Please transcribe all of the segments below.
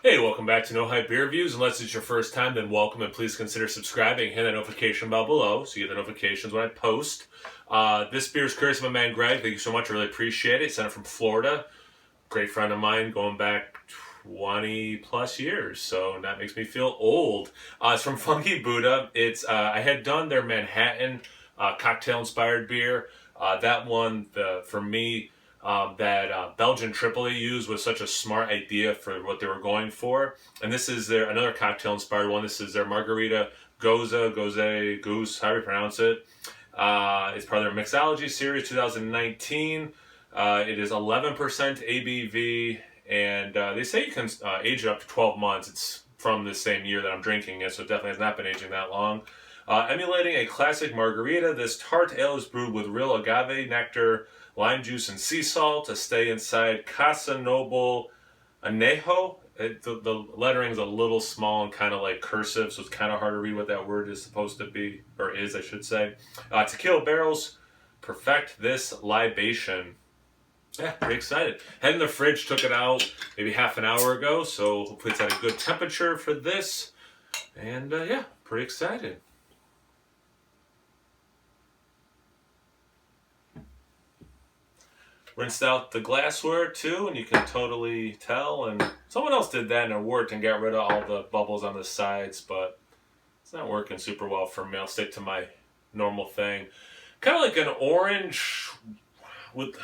Hey, welcome back to No Hype Beer Reviews. Unless it's your first time, then welcome and please consider subscribing. Hit that notification bell below so you get the notifications when I post. This beer is courtesy of my man Greg. Thank you so much. I really appreciate it. Sent it from Florida. Great friend of mine going back 20 plus years, so that makes me feel old. It's from Funky Buddha. I had done their Manhattan cocktail inspired beer. That one, for me, that Belgian triple they used was such a smart idea for what they were going for. And this is their another cocktail inspired one. This is their Margarita Goose, however you pronounce it. It's part of their Mixology series 2019. It is 11% ABV, and they say you can age it up to 12 months. It's from the same year that I'm drinking it, so it definitely has not been aging that long. Emulating a classic margarita, this tart ale is brewed with real agave nectar, lime juice, and sea salt to stay inside Casa Noble Anejo. The lettering is a little small and kind of like cursive, so it's kind of hard to read what that word is supposed to be, or is, I should say. Tequila barrels perfect this libation. Yeah, pretty excited. Had in the fridge, took it out maybe half an hour ago, so hopefully it's at a good temperature for this. And yeah, pretty excited. Rinsed out the glassware too, and you can totally tell. And someone else did that and it worked and got rid of all the bubbles on the sides, but it's not working super well for me. I'll stick to my normal thing. Kind of like an orange with.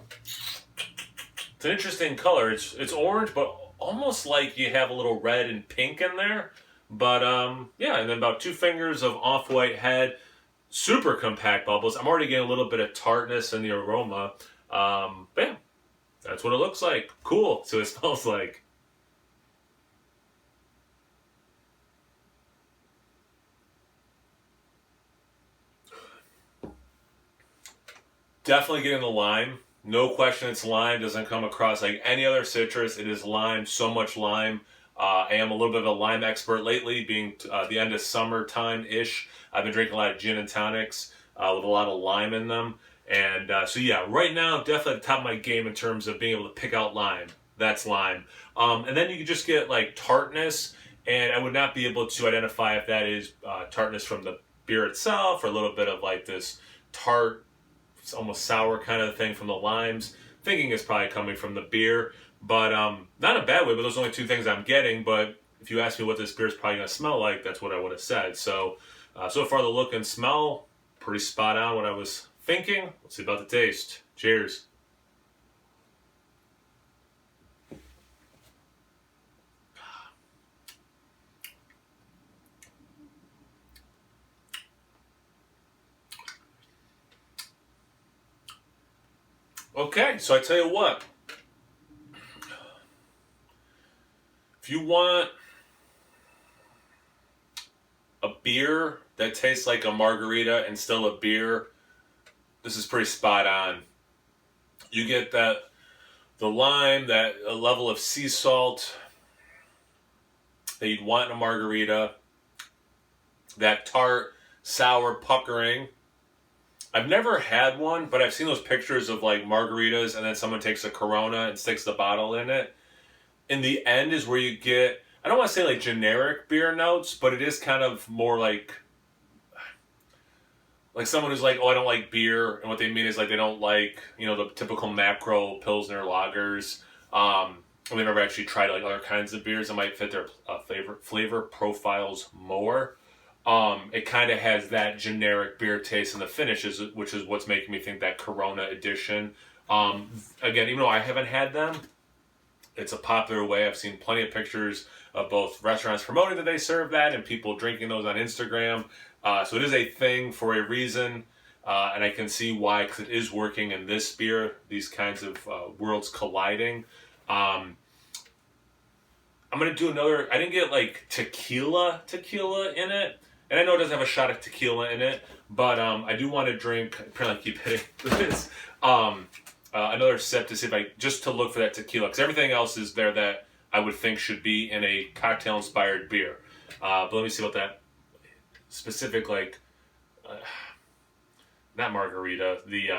It's an interesting color. It's orange, but almost like you have a little red and pink in there. But yeah, and then about 2 fingers of off-white head, super compact bubbles. I'm already getting a little bit of tartness in the aroma. But yeah, that's what it looks like. Cool. So it smells like. Definitely getting the lime. No question it's lime. Doesn't come across like any other citrus. It is lime. So much lime. I am a little bit of a lime expert lately, being the end of summertime-ish. I've been drinking a lot of gin and tonics with a lot of lime in them. And so yeah, right now, definitely at the top of my game in terms of being able to pick out lime. That's lime. And then you can just get like tartness, and I would not be able to identify if that is tartness from the beer itself or a little bit of like this tart, it's almost sour kind of thing from the limes. Thinking it's probably coming from the beer, but not in a bad way. But those are only 2 things I'm getting. But if you ask me what this beer is probably going to smell like, that's what I would have said. So, so far the look and smell, pretty spot on what I was thinking. Let's see about the taste. Cheers. Okay, so I tell you what. If you want a beer that tastes like a margarita and still a beer, this is pretty spot on. You get the lime, that level of sea salt that you'd want in a margarita, that tart, sour puckering. I've never had one, but I've seen those pictures of like margaritas and then someone takes a Corona and sticks the bottle in it. In the end is where you get, I don't want to say like generic beer notes, but it is kind of more like someone who's like, oh, I don't like beer, and what they mean is like they don't like, the typical macro Pilsner lagers. They've never actually tried like other kinds of beers that might fit their flavor profiles more. It kind of has that generic beer taste in the finishes, which is what's making me think that Corona edition. Again, even though I haven't had them, it's a popular way. I've seen plenty of pictures of both restaurants promoting that they serve that and people drinking those on Instagram. So it is a thing for a reason, and I can see why, because it is working in this beer, these kinds of worlds colliding. I'm going to do another, I didn't get like tequila in it, and I know it doesn't have a shot of tequila in it, but I do want to drink, apparently I keep hitting this, another sip to see if just to look for that tequila, because everything else is there that I would think should be in a cocktail-inspired beer. But let me see what that specific, like, not margarita, the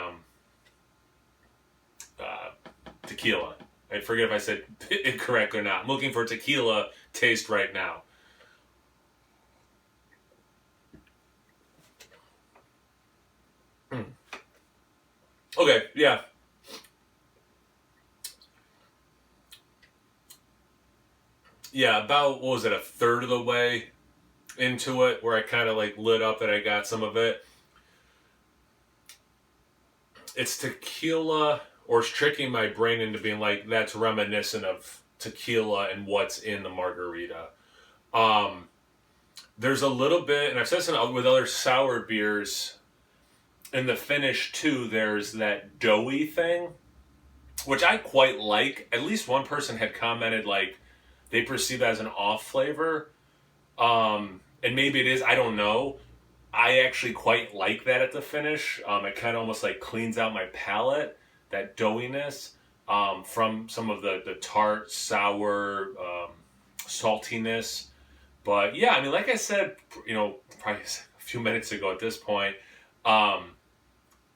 tequila. I forget if I said it correctly or not. I'm looking for tequila taste right now. Okay, yeah. Yeah, about, what was it, a third of the way into it, where I kind of like lit up that I got some of it. It's tequila, or it's tricking my brain into being like, that's reminiscent of tequila and what's in the margarita. Um, there's a little bit, and I've said some with other sour beers, in the finish too, there's that doughy thing, which I quite like. At least one person had commented like they perceive that as an off flavor. And maybe it is, I don't know. I actually quite like that at the finish. It kind of almost like cleans out my palate, that doughiness, from some of the tart, sour, saltiness. But yeah, I mean, like I said, probably a few minutes ago at this point, um,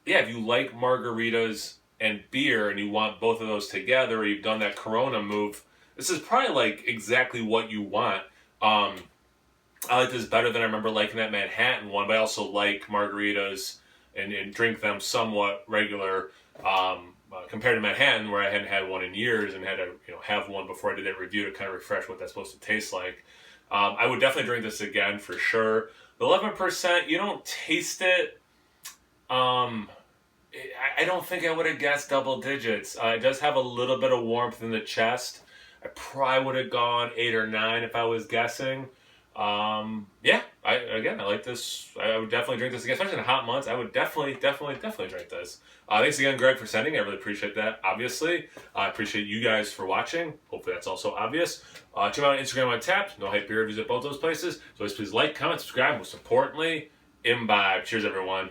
yeah, if you like margaritas and beer and you want both of those together, or you've done that Corona move, this is probably like exactly what you want. Um, I like this better than I remember liking that Manhattan one, but I also like margaritas and drink them somewhat regular, compared to Manhattan, where I hadn't had one in years and had to have one before I did that review to kind of refresh what that's supposed to taste like. I would definitely drink this again for sure. The 11%, you don't taste it. I don't think I would have guessed double digits. It does have a little bit of warmth in the chest. I probably would have gone 8 or 9 if I was guessing. Yeah, I like this. I would definitely drink this again, especially in hot months. I would definitely drink this. Thanks again, Greg, for sending. I really appreciate that. Obviously, I appreciate you guys for watching. Hopefully, that's also obvious. Check me out on Instagram on Tapped. No Hype Beer Reviews at both those places. So please like, comment, subscribe. Most importantly, imbibe. Cheers, everyone.